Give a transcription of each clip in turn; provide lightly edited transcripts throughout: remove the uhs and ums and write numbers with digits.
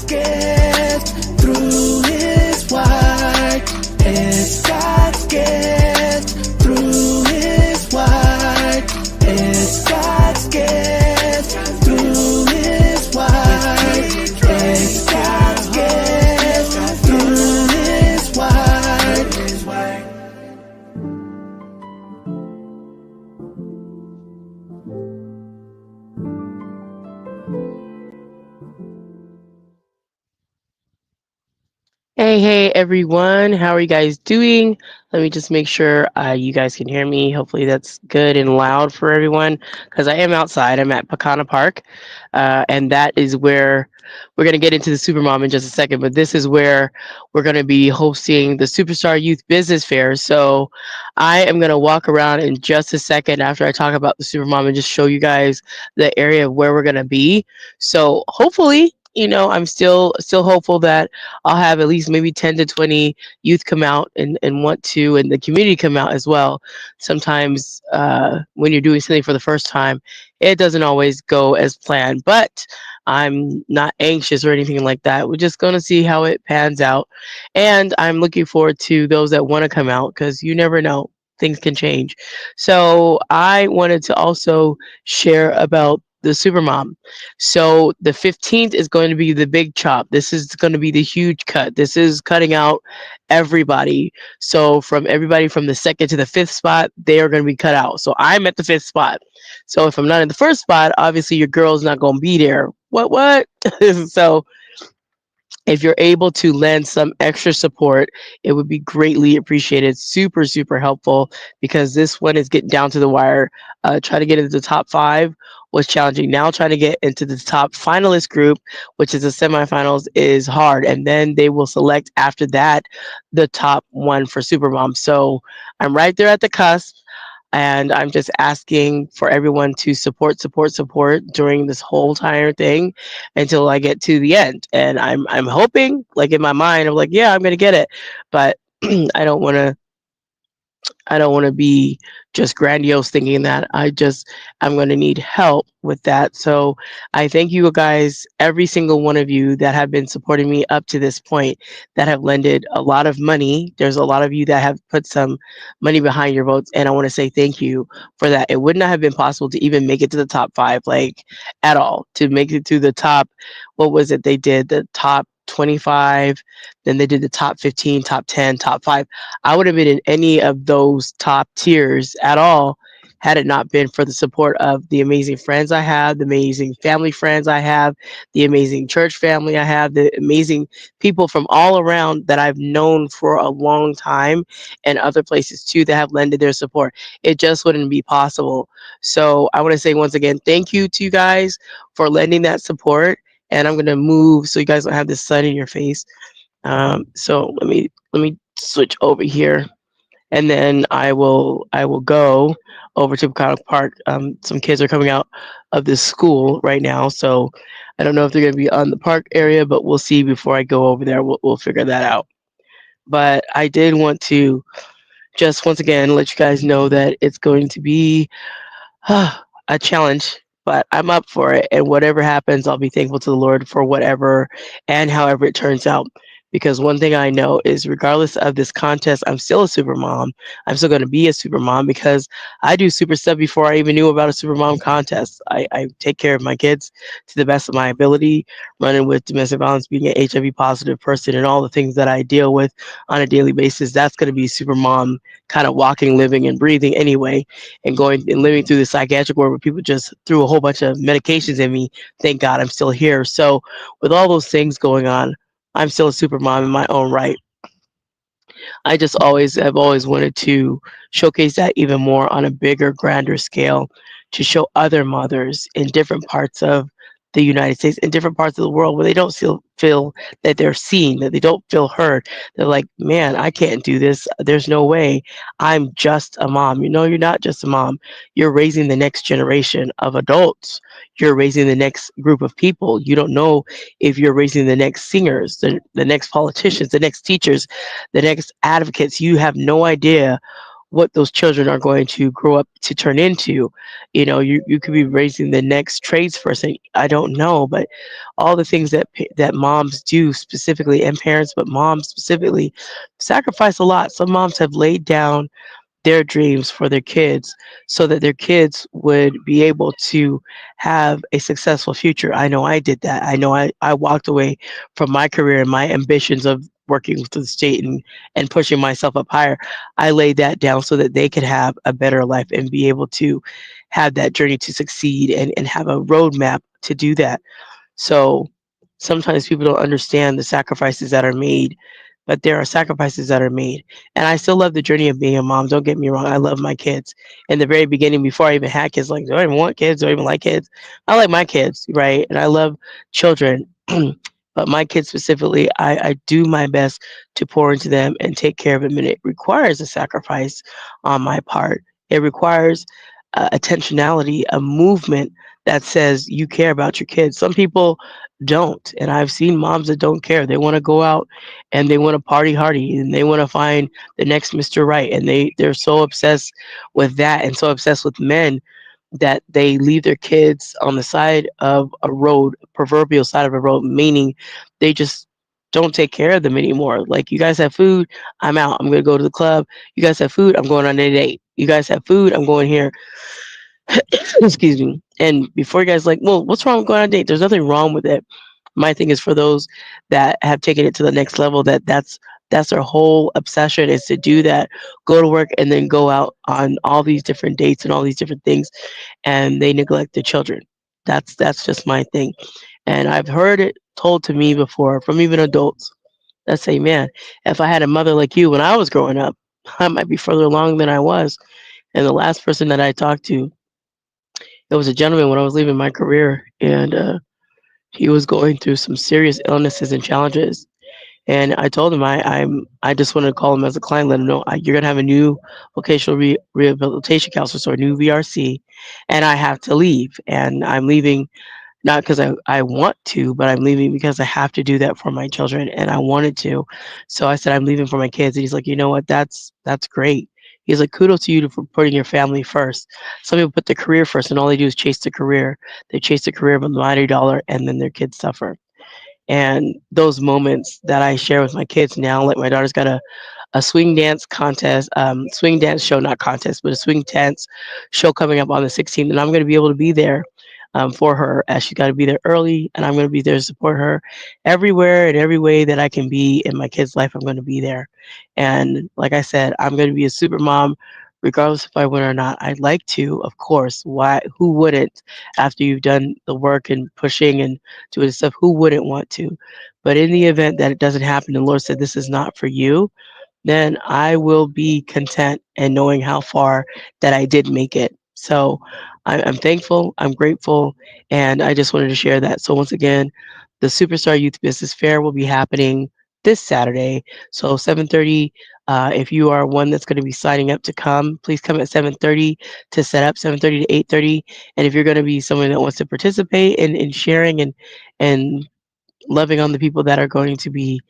gift through His word. It's God's gift through His word. It's God's gift through His word. It's God's gift through His word. Hey, everyone. How are you guys doing? Let me just make sure you guys can hear me. Hopefully, that's good and loud for everyone because I am outside. I'm at Pecana Park, and that is where we're going to get into the Supermom in just a second. But this is where we're going to be hosting the Superstar Youth Business Fair. So I am going to walk around in just a second after I talk about the Supermom and just show you guys the area of where we're going to be. So hopefully, I'm still hopeful that I'll have at least maybe 10 to 20 youth come out and want to, and the community come out as well. Sometimes when you're doing something for the first time, it doesn't always go as planned, but I'm not anxious or anything like that. We're just going to see how it pans out. And I'm looking forward to those that want to come out because you never know. Things can change. So I wanted to also share about the Supermom. So the 15th is going to be the big chop. This is going to be the huge cut. This is cutting out everybody. So from everybody from the second to the fifth spot, they are going to be cut out. So I'm at the fifth spot. So if I'm not in the first spot, obviously your girl's not going to be there. What? So if you're able to lend some extra support, it would be greatly appreciated. Super, super helpful because this one is getting down to the wire. Try to get into the top five was challenging. Now trying to get into the top finalist group, which is the semifinals, is hard. And then they will select after that the top one for Supermom. So I'm right there at the cusp. And I'm just asking for everyone to support during this whole entire thing until I get to the end. And I'm hoping, like in my mind, I'm like, yeah, I'm gonna get it, but I don't want to I don't want to be just grandiose thinking that. I'm going to need help with that. So I thank you guys, every single one of you that have been supporting me up to this point, that have lended a lot of money. There's a lot of you that have put some money behind your votes. And I want to say thank you for that. It would not have been possible to even make it to the top five, like at all, to make it to the top. What was it? They did the top 25, then they did the top 15, top 10, top five. I would have been in any of those top tiers at all had it not been for the support of the amazing friends I have, the amazing family friends I have, the amazing church family I have, the amazing people from all around that I've known for a long time, and other places too that have lended their support. It just wouldn't be possible. So I want to say once again, thank you to you guys for lending that support. And I'm gonna move so you guys don't have this sun in your face. So let me switch over here, and then I will go over to Peconic Park. Some kids are coming out of this school right now, so I don't know if they're going to be on the park area, but we'll see before I go over there. We'll figure that out. But I did want to just once again let you guys know that it's going to be a challenge, but I'm up for it. And whatever happens, I'll be thankful to the Lord for whatever and however it turns out. Because one thing I know is, regardless of this contest, I'm still a super mom. I'm still going to be a super mom because I do super stuff before I even knew about a super mom contest. I take care of my kids to the best of my ability, running with domestic violence, being an HIV positive person, and all the things that I deal with on a daily basis. That's going to be super mom kind of walking, living, and breathing anyway, and going and living through the psychiatric ward where people just threw a whole bunch of medications in me. Thank God I'm still here. So with all those things going on, I'm still a super mom in my own right. I just always have always wanted to showcase that even more on a bigger, grander scale, to show other mothers in different parts of the United States, in different parts of the world, where they don't feel that they're seen, that they don't feel heard. They're like, man, I can't do this. There's no way. I'm just a mom. You're not just a mom. You're raising the next generation of adults. You're raising the next group of people. You don't know if you're raising the next singers, the next politicians, the next teachers, the next advocates. You have no idea what those children are going to grow up to turn into. You could be raising the next tradesperson. I don't know, but all the things that moms do specifically, and parents, but moms specifically, sacrifice a lot. Some moms have laid down their dreams for their kids so that their kids would be able to have a successful future. I know I did that. I know I walked away from my career and my ambitions of working with the state and pushing myself up higher. I laid that down so that they could have a better life and be able to have that journey to succeed and have a roadmap to do that. So sometimes people don't understand the sacrifices that are made, but there are sacrifices that are made. And I still love the journey of being a mom. Don't get me wrong. I love my kids. In the very beginning, before I even had kids, like, do I even want kids? Do I even like kids? I like my kids, right? And I love children. But my kids specifically, I do my best to pour into them and take care of them. And it requires a sacrifice on my part. It requires attentionality, a movement that says you care about your kids. Some people don't, and I've seen moms that don't care. They want to go out and they want to party hardy and they want to find the next Mr. Right, and they're so obsessed with that and so obsessed with men that they leave their kids on the side of a road, proverbial side of a road, meaning they just don't take care of them anymore. Like, you guys have food, I'm out. I'm gonna go to the club. You guys have food, I'm going on a date. You guys have food, I'm going here. Excuse me. And before you guys like, well, what's wrong with going on a date? There's nothing wrong with it. My thing is for those that have taken it to the next level, that's their whole obsession, is to do that, go to work and then go out on all these different dates and all these different things, and they neglect the children. That's just my thing. And I've heard it told to me before from even adults that say, man, if I had a mother like you when I was growing up, I might be further along than I was. And the last person that I talked to, it was a gentleman when I was leaving my career, and he was going through some serious illnesses and challenges. And I told him I just wanted to call him as a client, let him know, you're gonna have a new vocational rehabilitation counselor, so a new VRC, and I have to leave. And I'm leaving not because I want to, but I'm leaving because I have to do that for my children, and I wanted to. So I said, I'm leaving for my kids. And he's like, you know what? That's great. He's like, kudos to you for putting your family first. Some people put their career first, and all they do is chase the career. They chase the career of a mighty dollar, and then their kids suffer. And those moments that I share with my kids now, like my daughter's got a swing dance contest, swing dance show, not contest, but a swing dance show coming up on the 16th. And I'm going to be able to be there for her, as she's got to be there early. And I'm going to be there to support her everywhere and every way that I can be in my kid's life. I'm going to be there. And like I said, I'm going to be a super mom. Regardless if I win or not, I'd like to, of course. Why? Who wouldn't? After you've done the work and pushing and doing stuff, who wouldn't want to? But in the event that it doesn't happen, and the Lord said this is not for you, then I will be content and knowing how far that I did make it. So I'm thankful, I'm grateful, and I just wanted to share that. So once again, the Superstar Youth Business Fair will be happening this Saturday. So 7:30. If you are one that's going to be signing up to come, please come at 7:30 to set up, 7:30 to 8:30. And if you're going to be someone that wants to participate in sharing and loving on the people that are going to be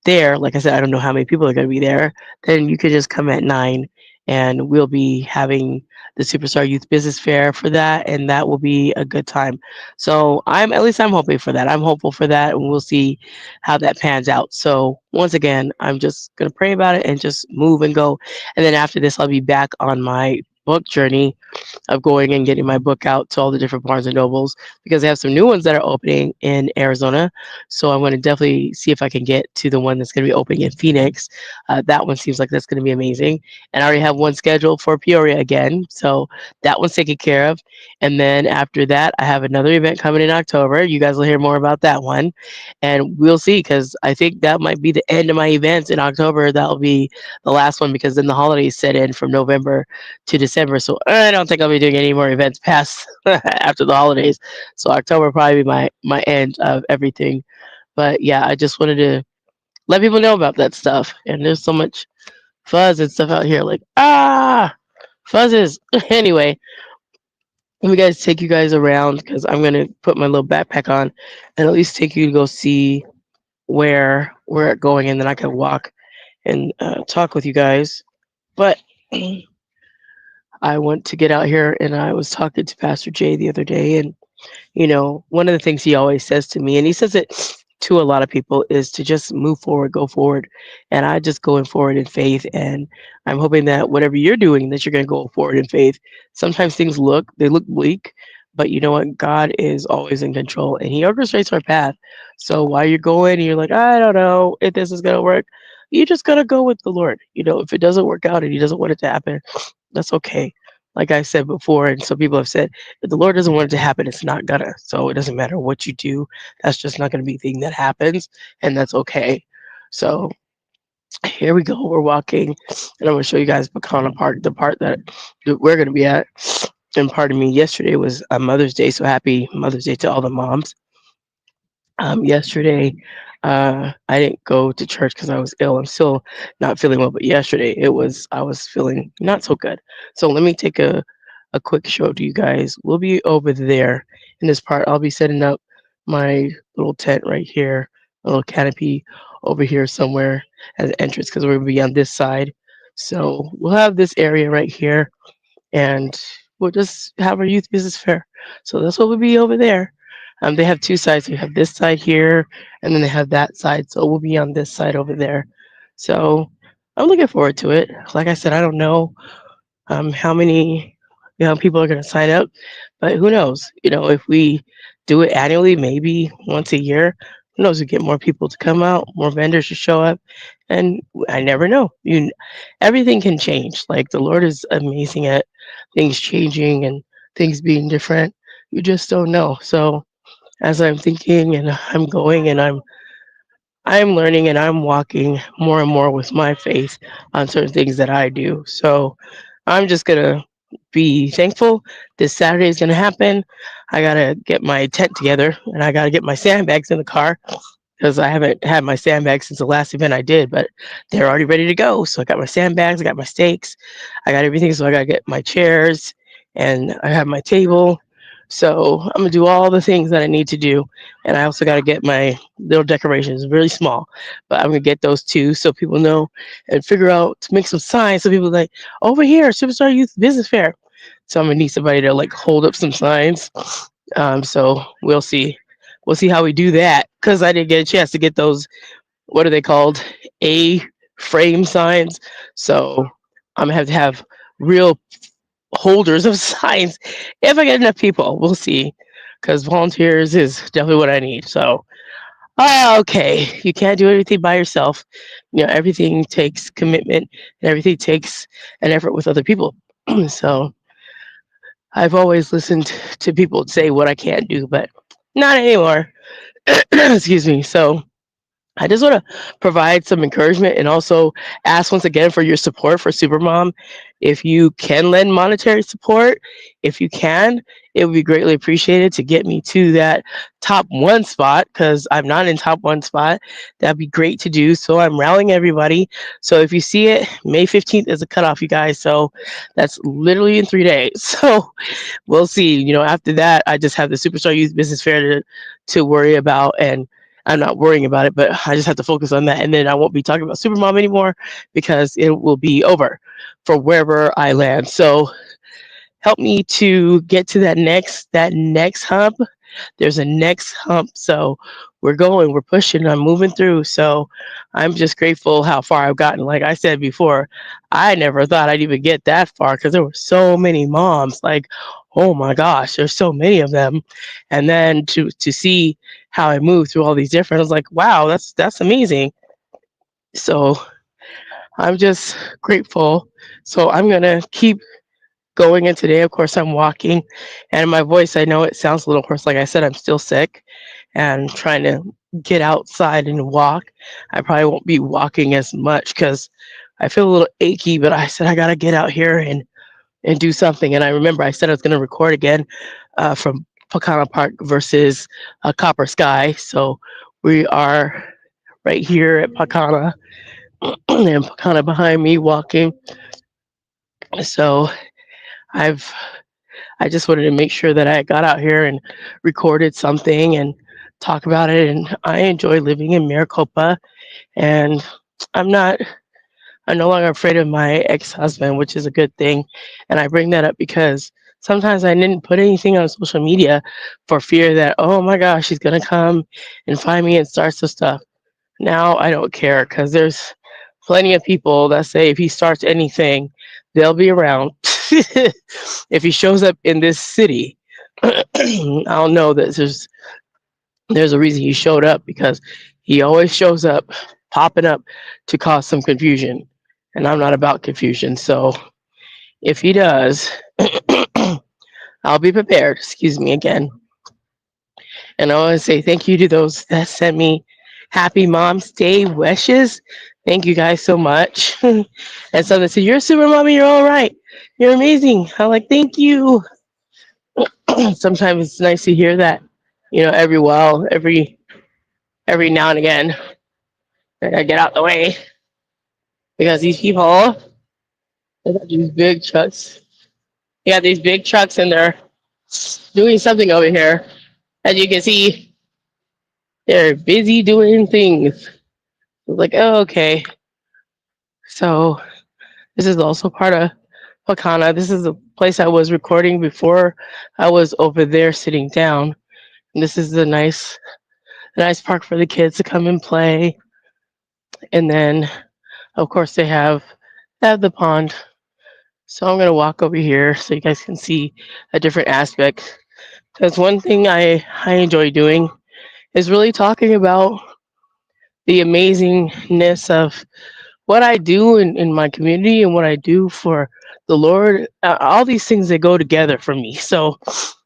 there, like I said, I don't know how many people are going to be there, then you could just come at 9, and we'll be having the Superstar Youth Business Fair for that, and that will be a good time. So at least I'm hoping for that. I'm hopeful for that, and we'll see how that pans out. So once again, I'm just going to pray about it and just move and go. And then after this, I'll be back on my book journey of going and getting my book out to all the different Barnes and Nobles, because they have some new ones that are opening in Arizona. So I'm going to definitely see if I can get to the one that's going to be opening in Phoenix. That one seems like that's going to be amazing. And I already have one scheduled for Peoria again. So that one's taken care of. And then after that, I have another event coming in October. You guys will hear more about that one. And we'll see, because I think that might be the end of my events in October. That'll be the last one, because then the holidays set in from November to December. So I don't think I'll be doing any more events past after the holidays. So October will probably be my end of everything. But yeah, I just wanted to let people know about that stuff. And there's so much fuzz and stuff out here. Like, fuzzes. Anyway, let me guys take you guys around, because I'm gonna put my little backpack on and at least take you to go see where we're going, and then I can walk and talk with you guys. But I want to get out here, and I was talking to Pastor Jay the other day, and one of the things he always says to me, and he says it to a lot of people, is to just move forward, go forward. And I just going forward in faith. And I'm hoping that whatever you're doing, that you're going to go forward in faith. Sometimes they look bleak, but you know what? God is always in control and he orchestrates our path. So while you're going and you're like, I don't know if this is going to work, you just got to go with the Lord. If it doesn't work out and he doesn't want it to happen, that's okay. Like I said before, and some people have said, if the Lord doesn't want it to happen, it's not gonna. So it doesn't matter what you do. That's just not gonna be the thing that happens, and that's okay. So here we go. We're walking, and I'm gonna show you guys Bacana Park, the part that we're gonna be at. And pardon me, yesterday was a Mother's Day, so happy Mother's Day to all the moms. Yesterday, I didn't go to church because I was ill. I'm still not feeling well, but yesterday I was feeling not so good. So let me take a quick show to you guys. We'll be over there in this part. I'll be setting up my little tent right here, a little canopy over here somewhere as an entrance because we're gonna be on this side. So we'll have this area right here and we'll just have our youth business fair. So that's what will be over there. They have two sides. We have this side here, and then they have that side. So we'll be on this side over there. So I'm looking forward to it. Like I said, I don't know how many people are going to sign up, but who knows? If we do it annually, maybe once a year, who knows? We get more people to come out, more vendors to show up, and I never know. Everything can change. Like the Lord is amazing at things changing and things being different. You just don't know. So as I'm thinking and I'm going and I'm learning and I'm walking more and more with my faith on certain things that I do. So I'm just gonna be thankful. This Saturday is gonna happen. I gotta get my tent together and I gotta get my sandbags in the car because I haven't had my sandbags since the last event I did, but they're already ready to go. So I got my sandbags, I got my stakes, I got everything. So I gotta get my chairs and I have my table. So I'm gonna do all the things that I need to do, and I also gotta get my little decorations, really small, but I'm gonna get those too, so people know and figure out to make some signs. So people are like over here, Superstar Youth Business Fair. So I'm gonna need somebody to like hold up some signs. So we'll see how we do that because I didn't get a chance to get those. What are they called? A frame signs. So I'm gonna have to have real holders of signs if I get enough people. We'll see, because volunteers is definitely what I need. So okay, you can't do everything by yourself. Everything takes commitment and everything takes an effort with other people. So I've always listened to people say what I can't do, but not anymore. Excuse me. So I just want to provide some encouragement and also ask once again for your support for Supermom. If you can lend monetary support, if you can, it would be greatly appreciated to get me to that top one spot because I'm not in top one spot. That'd be great to do. So I'm rallying everybody. So if you see it, May 15th is a cutoff, you guys. So that's literally in 3 days. So we'll see. After that, I just have the Superstar Youth Business Fair to worry about, and I'm not worrying about it, but I just have to focus on that, and then I won't be talking about Supermom anymore because it will be over for wherever I land. So help me to get to that next hump. There's a next hump, so we're pushing, I'm moving through. So I'm just grateful how far I've gotten. Like I said before, I never thought I'd even get that far because there were so many moms. Like, oh my gosh, there's so many of them. And then to see how I moved through all these different, I was like, wow, that's amazing. So I'm just grateful. So I'm gonna keep going in today. Of course, I'm walking, and my voice, I know it sounds a little hoarse. Like I said, I'm still sick and trying to get outside and walk. I probably won't be walking as much because I feel a little achy, but I said I got to get out here and do something. And I remember I said I was going to record again from Pacana Park versus Copper Sky. So we are right here at Pacana, and Pacana behind me walking. So I've I just wanted to make sure that I got out here and recorded something and talk about it. And I enjoy living in Maricopa, and I'm not I'm no longer afraid of my ex-husband, which is a good thing. And I bring that up because sometimes I didn't put anything on social media for fear that, oh my gosh, he's gonna come and find me and start some stuff. Now I don't care because there's plenty of people that say if he starts anything, they'll be around. If he shows up in this city, I'll know that there's a reason he showed up because he always shows up, popping up to cause some confusion. And I'm not about confusion. So if he does, I'll be prepared. Excuse me again. And I want to say thank you to those that sent me Happy Mom's Day wishes. Thank you guys so much. And some that said, "You're a super mommy. You're all right. You're amazing." I'm like, "Thank you." Sometimes it's nice to hear that. Every now and again. I gotta get out the way because these people, they got these big trucks. They got these big trucks and they're doing something over here. As you can see, they're busy doing things. Like, oh, okay. So this is also part of Wakana. This is the place I was recording before I was over there sitting down. And this is a nice park for the kids to come and play. And then, of course, they have the pond. So I'm gonna walk over here so you guys can see a different aspect. Because one thing I enjoy doing is really talking about the amazingness of what I do in my community and what I do for the Lord. All these things that go together for me. So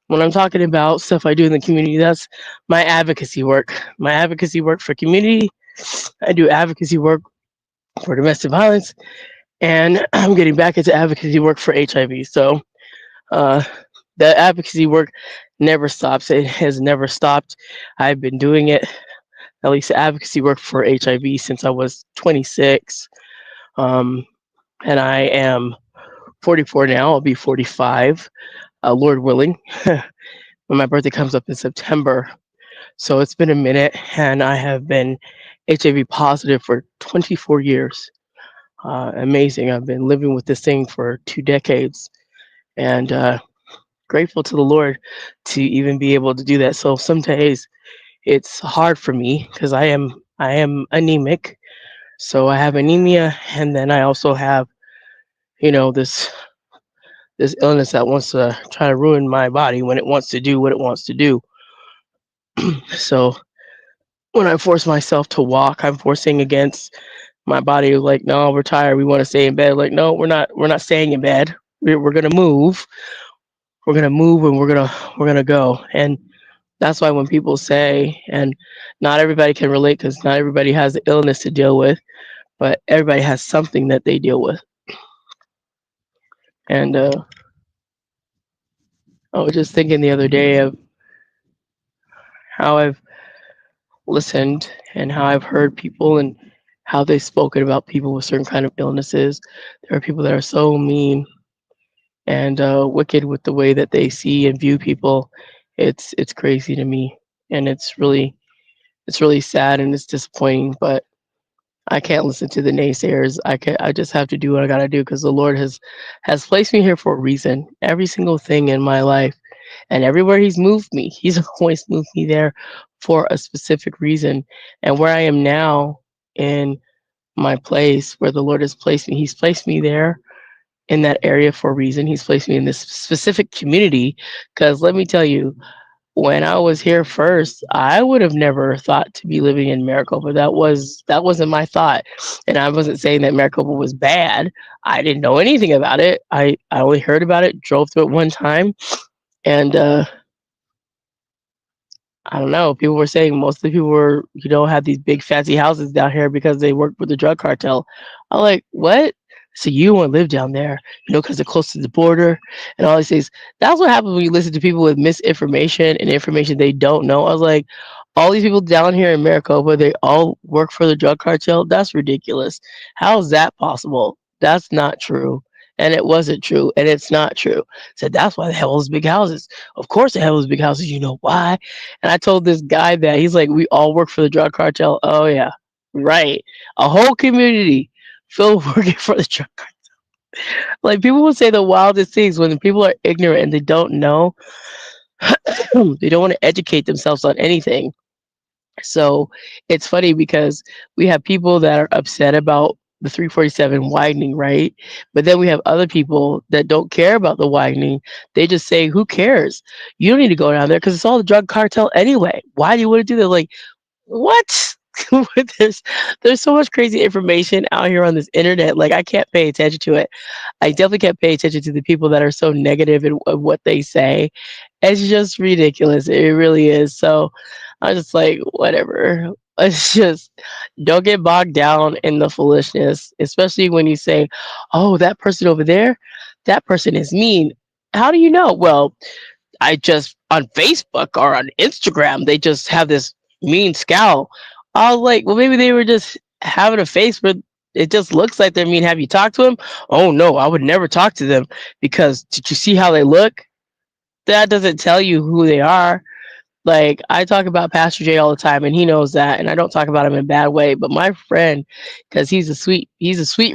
when I'm talking about stuff I do in the community, that's my advocacy work. My advocacy work for community. I do advocacy work for domestic violence, and I'm getting back into advocacy work for HIV. So uh, the advocacy work never stops. It has never stopped. I've been doing it, at least advocacy work for HIV, since I was 26. Um, and I am 44 now. I'll be 45, Lord willing, when my birthday comes up in September. So it's been a minute, and I have been HIV positive for 24 years. Amazing. I've been living with this thing for 2 decades, and grateful to the Lord to even be able to do that. So some days it's hard for me because I am anemic. So I have anemia, and then I also have this illness that wants to try to ruin my body when it wants to do what it wants to do. So when I force myself to walk, I'm forcing against my body. Like, no, we're tired. We want to stay in bed. Like, no, we're not. We're not staying in bed. We're gonna move. We're gonna move, and we're gonna go. And that's why when people say, and not everybody can relate because not everybody has the illness to deal with, but everybody has something that they deal with. And I was just thinking the other day of how I've listened and how I've heard people and how they've spoken about people with certain kind of illnesses. There are people that are so mean and wicked with the way that they see and view people. It's crazy to me, and it's really sad and it's disappointing. But I can't listen to the naysayers. I just have to do what I gotta do because the Lord has placed me here for a reason. Every single thing in my life and everywhere He's moved me, He's always moved me there for a specific reason. And where I am now in my place where the Lord has placed me, He's placed me there in that area for a reason. He's placed me in this specific community because let me tell you, when I was here first, I would have never thought to be living in Maricopa. That wasn't my thought, and I wasn't saying that Maricopa was bad. I didn't know anything about it. I only heard about it, drove through it one time, and I don't know. People were saying most of the people had these big fancy houses down here because they work with the drug cartel. I'm like, what? So you want to live down there, because they're close to the border and all these things. That's what happens when you listen to people with misinformation and information they don't know. I was like, all these people down here in Maricopa, they all work for the drug cartel. That's ridiculous. How is that possible? That's not true. And it wasn't true. And it's not true. Said that's why they have all those big houses. Of course they have those big houses. You know why? And I told this guy that he's like, we all work for the drug cartel. Oh yeah, right. A whole community Phil working for the drug card. Like people will say the wildest things when people are ignorant and they don't know. They don't want to educate themselves on anything. So it's funny because we have people that are upset about the 347 widening, right? But then we have other people that don't care about the widening. They just say, "Who cares? You don't need to go down there because it's all the drug cartel anyway. Why do you want to do that?" Like, what? there's there's so much crazy information out here on this internet. Like I can't pay attention to it. I definitely can't pay attention to the people that are so negative in what they say. It's just ridiculous. It really is. So I'm just like, whatever. It's just don't get bogged down in the foolishness, especially when you say, "Oh, that person over there, that person is mean." How do you know? Well, I just on Facebook or on Instagram, they just have this mean scowl. I was like, well, maybe they were just having a face, but it just looks like they're mean. Have you talked to them? Oh no, I would never talk to them because did you see how they look? That doesn't tell you who they are. Like I talk about Pastor Jay all the time, and he knows that, and I don't talk about him in a bad way. But my friend, because he's a sweet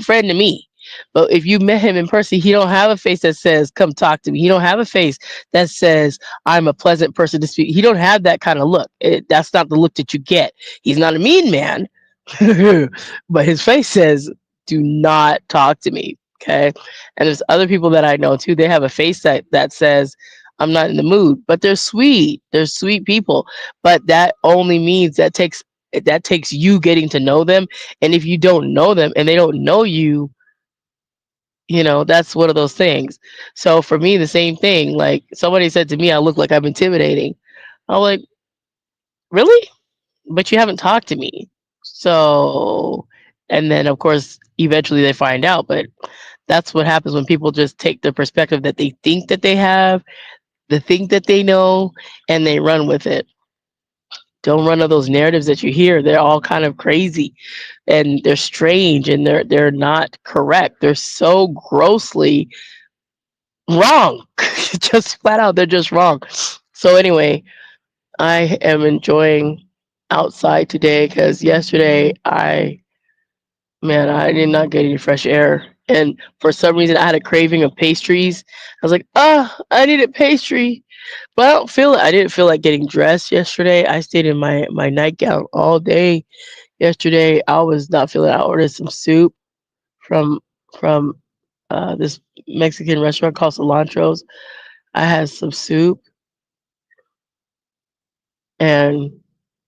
friend to me. But if you met him in person, he don't have a face that says "Come talk to me." He don't have a face that says "I'm a pleasant person to speak." He don't have that kind of look. That's not the look that you get. He's not a mean man, but his face says "Do not talk to me." Okay, and there's other people that I know too. They have a face that says I'm not in the mood, but they're sweet. They're sweet people. But that only means that takes you getting to know them. And if you don't know them and they don't know you, that's one of those things. So for me, the same thing. Like somebody said to me, I look like I'm intimidating. I'm like, really? But you haven't talked to me. So, and then of course, eventually they find out. But that's what happens when people just take the perspective that they think that they have, the thing that they know, and they run with it. Don't run of those narratives that you hear. They're all kind of crazy and they're strange and they're not correct. They're so grossly wrong. Just flat out, they're just wrong. So anyway, I am enjoying outside today because yesterday I did not get any fresh air. And for some reason, I had a craving of pastries. I was like, I need a pastry. But I don't feel it. I didn't feel like getting dressed yesterday. I stayed in my nightgown all day yesterday. I was not feeling it. I ordered some soup from from this Mexican restaurant called Cilantros. I had some soup and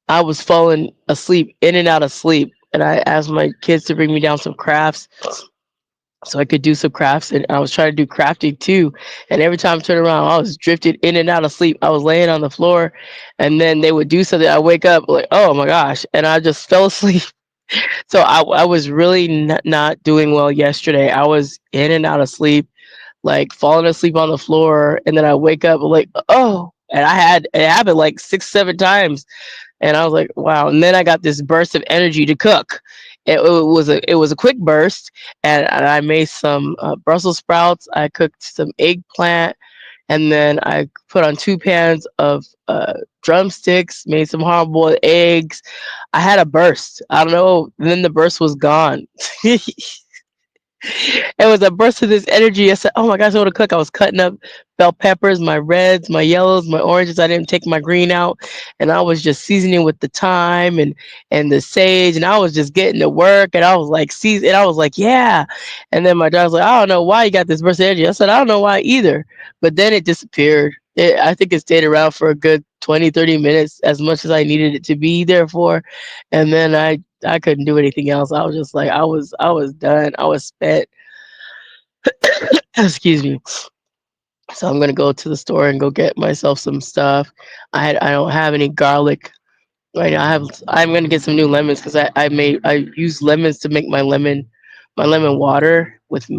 I was falling asleep, in and out of sleep. And I asked my kids to bring me down some crafts so I could do some crafts. And I was trying to do crafting too. And every time I turned around, I was drifted in and out of sleep. I was laying on the floor, and then they would do something. I wake up like, oh my gosh, and I just fell asleep. So I was really not doing well yesterday. I was in and out of sleep, like falling asleep on the floor, and then I wake up like, oh, and I had it happened like 6, 7 times. And I was like, wow. And then I got this burst of energy to cook. It was a quick burst, and I made some Brussels sprouts. I cooked some eggplant, and then I put on 2 pans of drumsticks. Made some hard boiled eggs. I had a burst. I don't know. And then the burst was gone. It was a burst of this energy. I said, "Oh my gosh, I want to cook." I was cutting up bell peppers, my reds, my yellows, my oranges. I didn't take my green out, and I was just seasoning with the thyme and the sage, and I was just getting to work. And I was like, and I was like, yeah. And then my daughter was like, "I don't know why you got this burst of energy." I said, "I don't know why either," but then it disappeared. I think it stayed around for a good 20, 30 minutes, as much as I needed it to be there for, and then I couldn't do anything else. I was just like I was done. I was spent. Excuse me. So I'm gonna go to the store and go get myself some stuff. I don't have any garlic right now. I'm gonna get some new lemons because I use lemons to make my lemon water with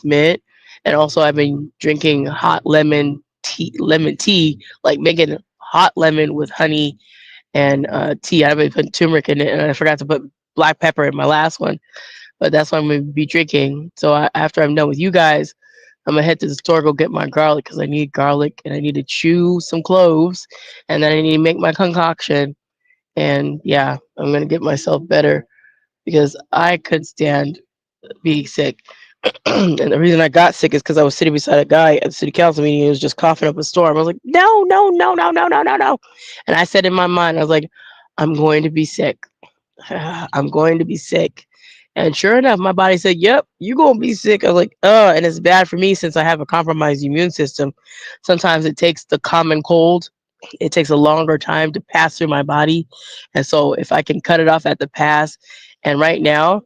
mint, and also I've been drinking hot lemon tea, like making hot lemon with honey and tea. I've been putting turmeric in it, and I forgot to put black pepper in my last one, but that's what I'm gonna be drinking. So after I'm done with you guys, I'm gonna head to the store, go get my garlic because I need garlic and I need to chew some cloves, and then I need to make my concoction. And yeah, I'm gonna get myself better because I could stand being sick. And the reason I got sick is because I was sitting beside a guy at the city council meeting. He was just coughing up a storm. I was like, no, no, no, no, no, no, no, no. And I said in my mind, I was like, I'm going to be sick. I'm going to be sick. And sure enough, my body said, yep, you're going to be sick. I was like, and it's bad for me since I have a compromised immune system. Sometimes it takes the common cold, it takes a longer time to pass through my body. And so if I can cut it off at the pass, and right now,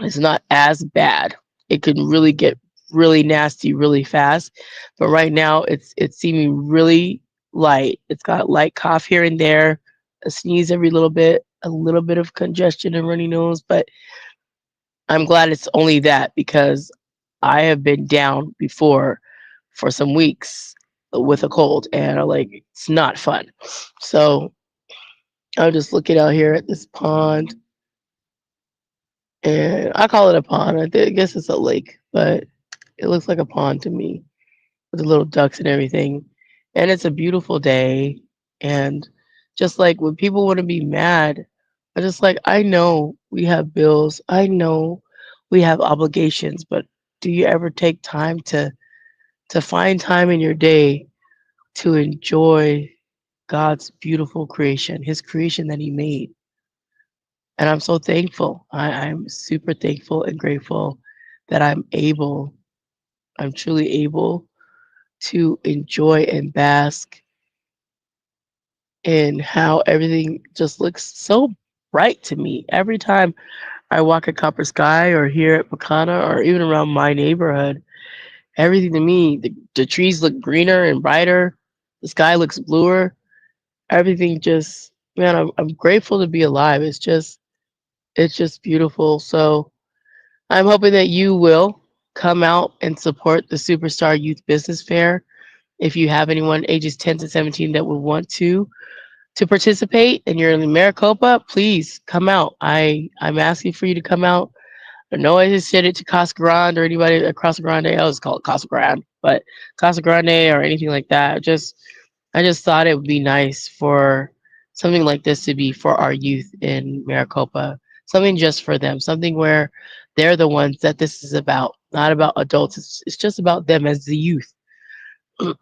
it's not as bad. It can really get really nasty really fast. But right now it's seeming really light. It's got light cough here and there, a sneeze every little bit, a little bit of congestion and runny nose, but I'm glad it's only that because I have been down before for some weeks with a cold and like it's not fun. So I'm just looking out here at this pond and I call it a pond. I guess it's a lake, but it looks like a pond to me with the little ducks and everything. And it's a beautiful day. And just like when people want to be mad, I just like, I know we have bills. I know we have obligations, but do you ever take time to find time in your day to enjoy God's beautiful creation, his creation that he made? And I'm so thankful. I'm super thankful and grateful that I'm truly able to enjoy and bask in how everything just looks so bright to me. Every time I walk at Copper Sky or here at Pecana or even around my neighborhood, everything to me, the trees look greener and brighter, the sky looks bluer. Everything just, man, I'm grateful to be alive. It's just beautiful. So I'm hoping that you will come out and support the Superstar Youth Business Fair. If you have anyone ages 10 to 17 that would want to participate and you're in Maricopa, please come out. I'm asking for you to come out. I know I just said it to Casa Grande or anybody at Casa Grande. I always call it Casa Grande, but Casa Grande or anything like that. I just thought it would be nice for something like this to be for our youth in Maricopa. Something just for them. Something where they're the ones that this is about, not about adults. It's just about them as the youth.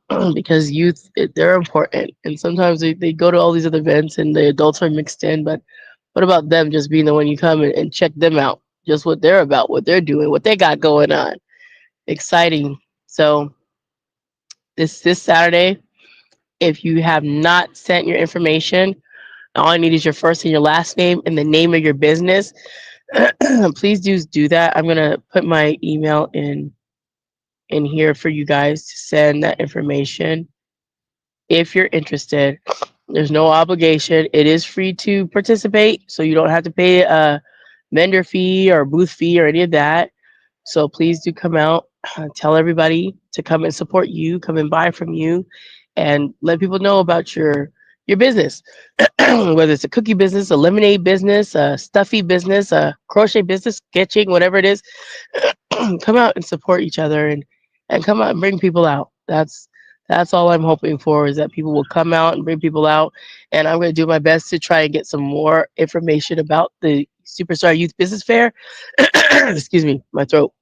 Because youth, they're important. And sometimes they go to all these other events and the adults are mixed in. But what about them just being the one you come and check them out? Just what they're about, what they're doing, what they got going on. Exciting. So this Saturday, if you have not sent your information, all I need is your first and your last name and the name of your business. Please do that. I'm gonna put my email in here for you guys to send that information if you're interested. There's no obligation. It is free to participate, so you don't have to pay a vendor fee or booth fee or any of that. So please do come out. Tell everybody to come and support you, come and buy from you, and let people know about your business. Whether it's a cookie business, a lemonade business, a stuffy business, a crochet business, sketching, whatever it is, come out and support each other and come out and bring people out. That's all I'm hoping for is that people will come out and bring people out. And I'm going to do my best to try and get some more information about the Superstar Youth Business Fair. Excuse me, my throat.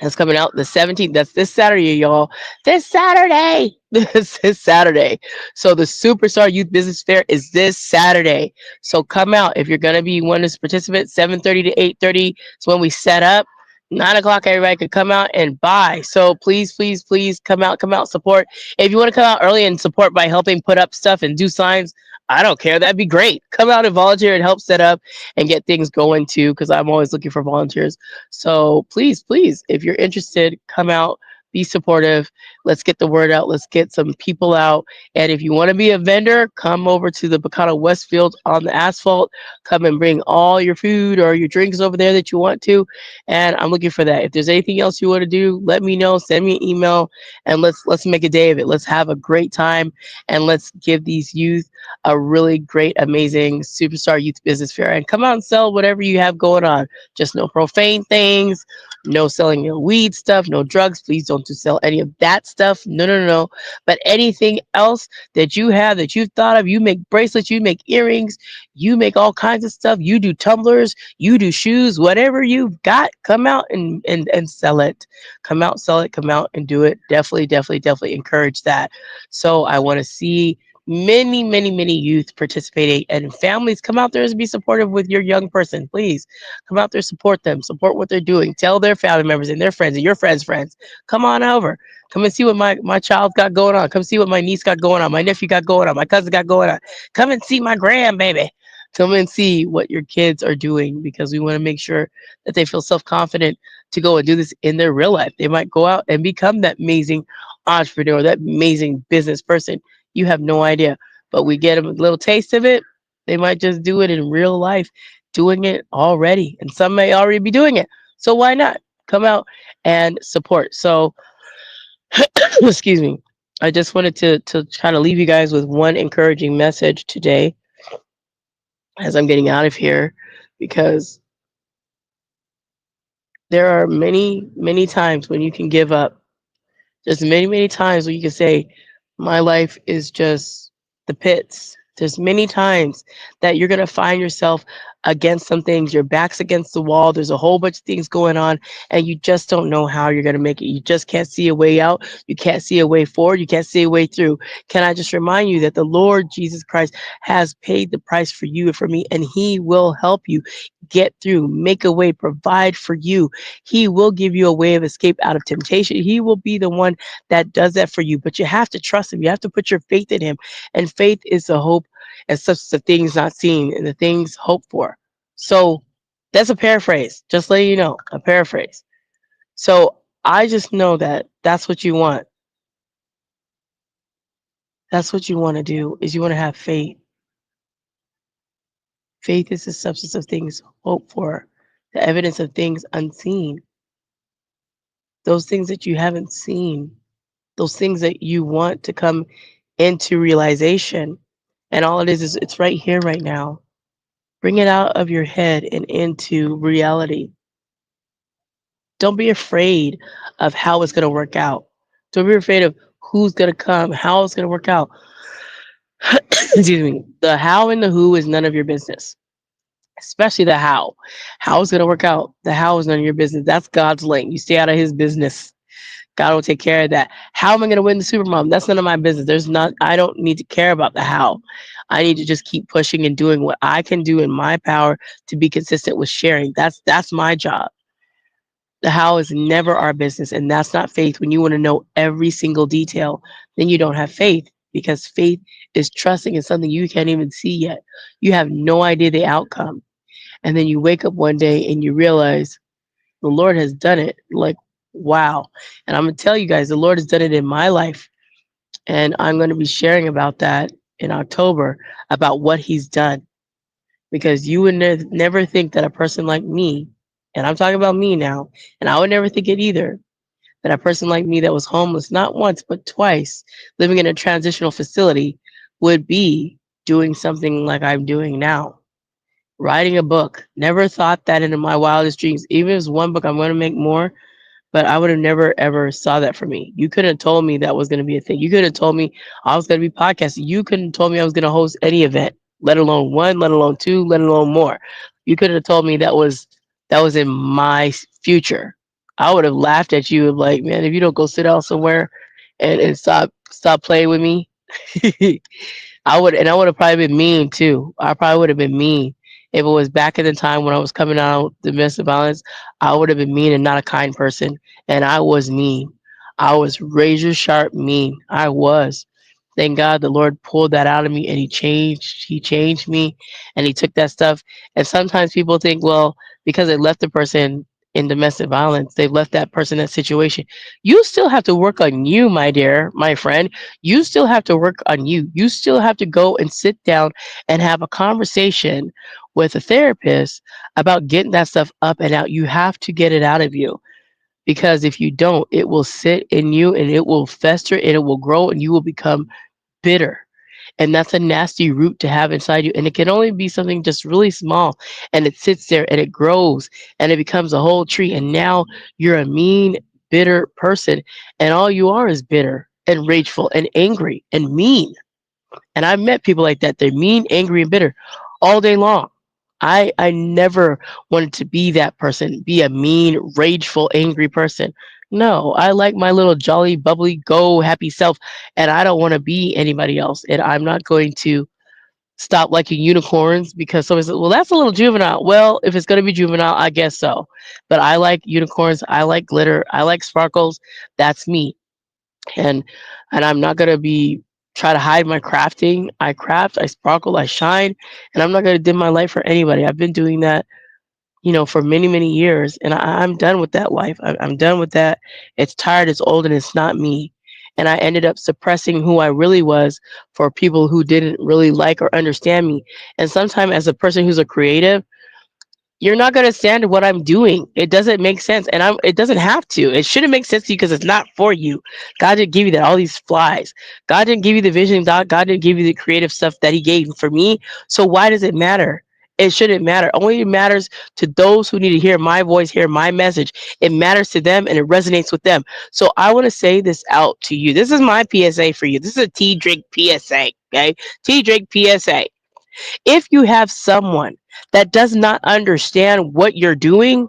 That's coming out the 17th. That's this Saturday, y'all. This Saturday. This Saturday. So the Superstar Youth Business Fair is this Saturday. So come out if you're gonna be one of the participants. 7:30 to 8:30 is when we set up. 9 o'clock, everybody could come out and buy. So please, please, please come out, support. If you want to come out early and support by helping put up stuff and do signs, I don't care. That'd be great. Come out and volunteer and help set up and get things going too, because I'm always looking for volunteers. So please, please, if you're interested, come out, be supportive. Let's get the word out. Let's get some people out. And if you want to be a vendor, come over to the Bacana Westfield on the asphalt. Come and bring all your food or your drinks over there that you want to. And I'm looking for that. If there's anything else you want to do, let me know. Send me an email and let's make a day of it. Let's have a great time and let's give these youth a really great, amazing Superstar Youth Business Fair. And come out and sell whatever you have going on. Just no profane things, No selling your weed stuff, no drugs. Please don't sell any of that stuff. No, no, no, no. But anything else that you have that you've thought of, you make bracelets, you make earrings, you make all kinds of stuff. You do tumblers, you do shoes, whatever you've got, come out and sell it. Come out, sell it, come out and do it. Definitely, definitely, definitely encourage that. So I want to see many, many, many youth participating and families come out there and be supportive with your young person. Please come out there, support them, support what they're doing. Tell their family members and their friends and your friends' friends, come on over. Come and see what my child got going on. Come see what my niece got going on, my nephew got going on, my cousin got going on. Come and see my grandbaby. Come and see what your kids are doing because we want to make sure that they feel self confident to go and do this in their real life. They might go out and become that amazing entrepreneur, that amazing business person. You have no idea. But we get them a little taste of it. They might just do it in real life, doing it already. And some may already be doing it. So why not? Come out and support. So, excuse me. I just wanted to kind of leave you guys with one encouraging message today as I'm getting out of here because there are many, many times when you can give up. There's many, many times when you can say, my life is just the pits. There's many times that you're going to find yourself against some things. Your back's against the wall. There's a whole bunch of things going on, and you just don't know how you're going to make it. You just can't see a way out. You can't see a way forward. You can't see a way through. Can I just remind you that the Lord Jesus Christ has paid the price for you and for me, and He will help you get through, make a way, provide for you. He will give you a way of escape out of temptation. He will be the one that does that for you. But you have to trust him. You have to put your faith in him. And faith is the hope and substance of things not seen and the things hoped for. So that's a paraphrase. Just letting you know, a paraphrase. So I just know that that's what you want. That's what you want to do is you want to have faith. Faith is the substance of things hoped for, the evidence of things unseen. Those things that you haven't seen, those things that you want to come into realization. And all it is it's right here, right now. Bring it out of your head and into reality. Don't be afraid of how it's going to work out. Don't be afraid of who's going to come, how it's going to work out. Excuse me. The how and the who is none of your business, especially the how. How it's going to work out. The how is none of your business. That's God's lane. You stay out of his business. God will take care of that. How am I going to win the Supermom? That's none of my business. There's not. I don't need to care about the how. I need to just keep pushing and doing what I can do in my power to be consistent with sharing. That's my job. The how is never our business, and that's not faith. When you want to know every single detail, then you don't have faith because faith is trusting in something you can't even see yet. You have no idea the outcome, and then you wake up one day and you realize the Lord has done it. Like, wow. And I'm going to tell you guys, the Lord has done it in my life. And I'm going to be sharing about that in October about what He's done. Because you would never think that a person like me, and I'm talking about me now, and I would never think it either, that a person like me that was homeless not once, but twice, living in a transitional facility, would be doing something like I'm doing now. Writing a book. Never thought that in my wildest dreams. Even if it's one book, I'm going to make more. But I would have never ever saw that for me. You couldn't have told me that was going to be a thing. You could have told me I was going to be podcasting. You couldn't have told me I was going to host any event, let alone one, let alone two, let alone more. You could have told me that was in my future. I would have laughed at you and like, man, if you don't go sit down somewhere and stop playing with me, I would have probably been mean too. I probably would have been mean. If it was back in the time when I was coming out of domestic violence, I would have been mean and not a kind person. And I was mean. I was razor sharp mean. I was. Thank God the Lord pulled that out of me and he changed me and he took that stuff. And sometimes people think, well, because they left the person in domestic violence, they left that person in that situation. You still have to work on you, my dear, my friend. You still have to work on you. You still have to go and sit down and have a conversation with a therapist about getting that stuff up and out. You have to get it out of you because if you don't, it will sit in you and it will fester and it will grow and you will become bitter. And that's a nasty root to have inside you. And it can only be something just really small. And it sits there and it grows and it becomes a whole tree. And now you're a mean, bitter person. And all you are is bitter and rageful and angry and mean. And I've met people like that. They're mean, angry, and bitter all day long. I never wanted to be that person, be a mean, rageful, angry person. No, I like my little jolly, bubbly, go happy self, and I don't want to be anybody else. And I'm not going to stop liking unicorns because someone says, well, that's a little juvenile. Well, if it's going to be juvenile, I guess so. But I like unicorns. I like glitter. I like sparkles. That's me. And I'm not gonna be try to hide my crafting. I craft, I sparkle, I shine, and I'm not gonna dim my light for anybody. I've been doing that, for many, many years, and I'm done with that life. I'm done with that. It's tired, it's old, and it's not me. And I ended up suppressing who I really was for people who didn't really like or understand me. And sometimes, as a person who's a creative, you're not going to stand what I'm doing. It doesn't make sense. And it doesn't have to. It shouldn't make sense to you because it's not for you. God didn't give you that, all these flies. God didn't give you the vision. God didn't give you the creative stuff that He gave for me. So why does it matter? It shouldn't matter. Only it matters to those who need to hear my voice, hear my message. It matters to them and it resonates with them. So I want to say this out to you. This is my PSA for you. This is a T Drake PSA. Okay. T Drake PSA. If you have someone that does not understand what you're doing,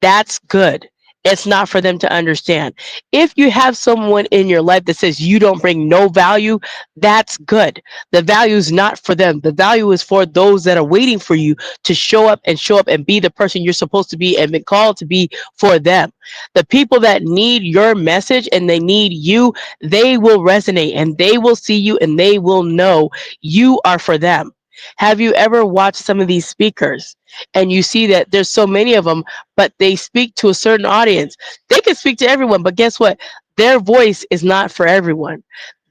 that's good. It's not for them to understand. If you have someone in your life that says you don't bring no value, that's good. The value is not for them. The value is for those that are waiting for you to show up and be the person you're supposed to be and been called to be for them. The people that need your message and they need you, they will resonate and they will see you and they will know you are for them. Have you ever watched some of these speakers and you see that there's so many of them, but they speak to a certain audience? They can speak to everyone, but guess what? Their voice is not for everyone.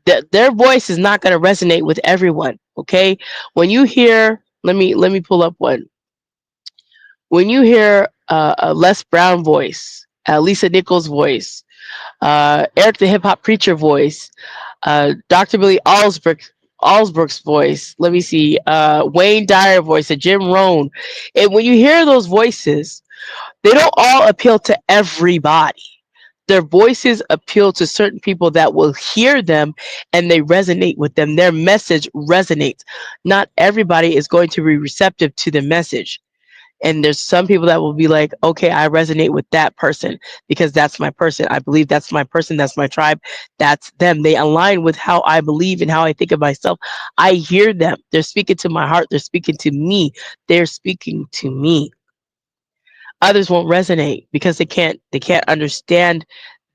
Their voice is not going to resonate with everyone. Okay, when you hear, let me pull up one. When you hear a Les Brown voice, Lisa Nichols voice, Eric the Hip Hop Preacher voice, Dr. Billy Allsbrook's voice. Let me see, Wayne Dyer voice, Jim Rohn. And when you hear those voices, they don't all appeal to everybody. Their voices appeal to certain people that will hear them and they resonate with them. Their message resonates. Not everybody is going to be receptive to the message. And there's some people that will be like, okay, I resonate with that person because that's my person. I believe that's my person. That's my tribe. That's them. They align with how I believe and how I think of myself. I hear them. They're speaking to my heart. They're speaking to me. They're speaking to me. Others won't resonate because they can't understand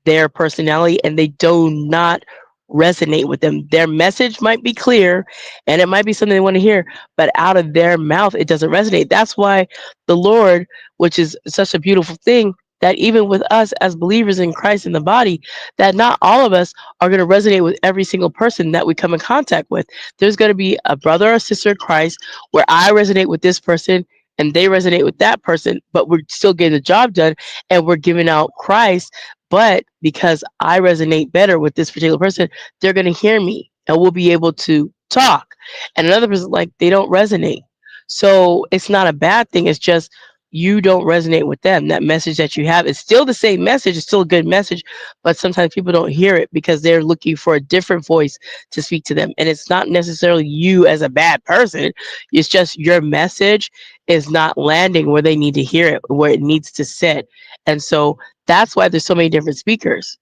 their personality and they do not resonate with them. Their message might be clear and it might be something they want to hear, but out of their mouth, it doesn't resonate. That's why the Lord, which is such a beautiful thing, that even with us as believers in Christ in the body, that not all of us are going to resonate with every single person that we come in contact with. There's going to be a brother or sister in Christ where I resonate with this person and they resonate with that person, but we're still getting the job done and we're giving out Christ. But because I resonate better with this particular person, they're going to hear me and we'll be able to talk. And another person, like, they don't resonate. So it's not a bad thing. It's just you don't resonate with them. That message that you have is still the same message. It's still a good message, but sometimes people don't hear it because they're looking for a different voice to speak to them. And it's not necessarily you as a bad person. It's just your message is not landing where they need to hear it, where it needs to sit. And so that's why there's so many different speakers.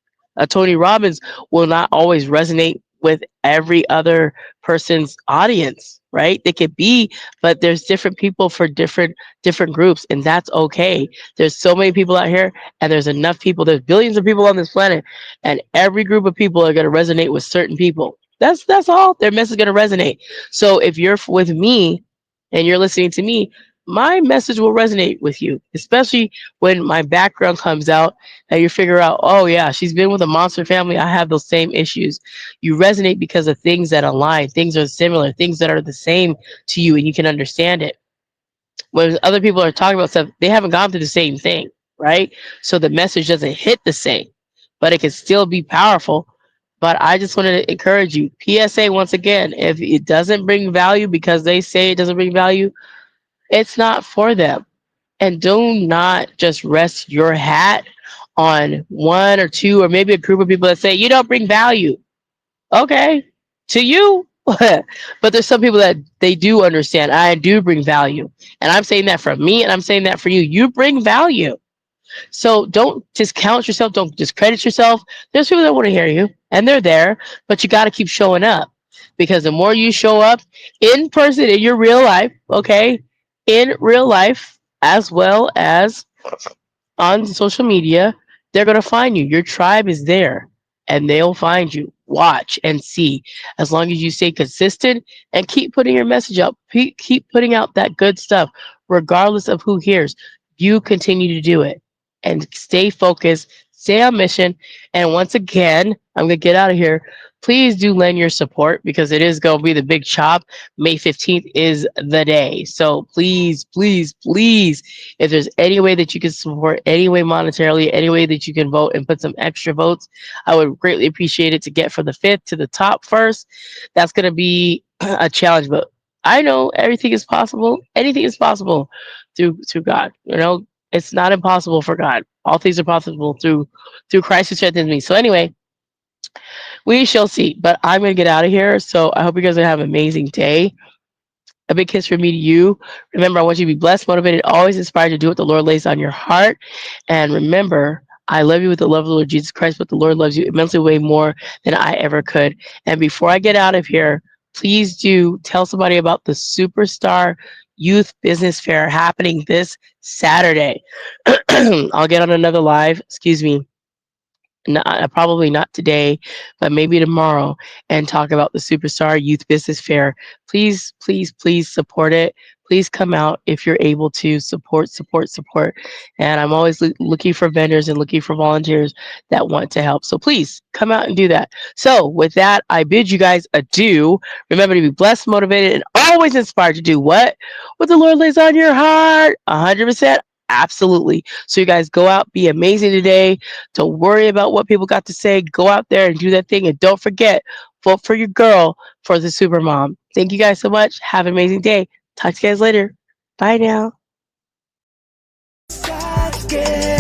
Tony Robbins will not always resonate with every other person's audience, right? They could be, but there's different people for different groups, and that's okay. There's so many people out here, and there's enough people. There's billions of people on this planet, and every group of people are going to resonate with certain people. That's all. Their message is going to resonate. So if you're with me and you're listening to me, my message will resonate with you, especially when my background comes out and you figure out, oh yeah, she's been with a monster family. I have those same issues. You resonate because of things that align, things are similar, things that are the same to you, and you can understand it. When other people are talking about stuff, they haven't gone through the same thing, right? So the message doesn't hit the same, but it can still be powerful But I just wanted to encourage you. PSA once again, if it doesn't bring value because they say it doesn't bring value, it's not for them. And do not just rest your hat on one or two or maybe a group of people that say you don't bring value. Okay, to you. But there's some people that they do understand I do bring value. And I'm saying that from me and I'm saying that for you. You bring value. So don't discount yourself. Don't discredit yourself. There's people that want to hear you, and they're there, but you got to keep showing up because the more you show up in person in your real life, okay, in real life as well as on social media, they're going to find you. Your tribe is there and they'll find you. Watch and see. As long as you stay consistent and keep putting your message up, keep putting out that good stuff, regardless of who hears, you continue to do it and stay focused, stay on mission. And once again, I'm going to get out of here. Please do lend your support because it is going to be the big chop. May 15th is the day. So please, please, please, if there's any way that you can support, any way monetarily, any way that you can vote and put some extra votes, I would greatly appreciate it to get from the fifth to the top first. That's going to be a challenge, but I know everything is possible. Anything is possible through God. You know, it's not impossible for God. All things are possible through Christ who strengthens me. So anyway, we shall see. But I'm gonna get out of here. So I hope you guys are gonna have an amazing day. A big kiss from me to you. Remember, I want you to be blessed, motivated, always inspired to do what the Lord lays on your heart. And remember, I love you with the love of the Lord Jesus Christ, but the Lord loves you immensely way more than I ever could. And before I get out of here, please do tell somebody about the Superstar Youth Business Fair happening this Saturday. I'll get on another live, excuse me, probably not today, but maybe tomorrow, and talk about the Superstar Youth Business Fair. Please, please, please support it. Please come out if you're able to support, support, support. And I'm always looking for vendors and looking for volunteers that want to help. So please come out and do that. So with that, I bid you guys adieu. Remember to be blessed, motivated, and always inspired to do what the Lord lays on your heart. 100%. Absolutely. So you guys go out, be amazing today. Don't worry about what people got to say. Go out there and do that thing. And don't forget, vote for your girl for the super mom. Thank you guys so much. Have an amazing day. Talk to you guys later. Bye now. God's gift.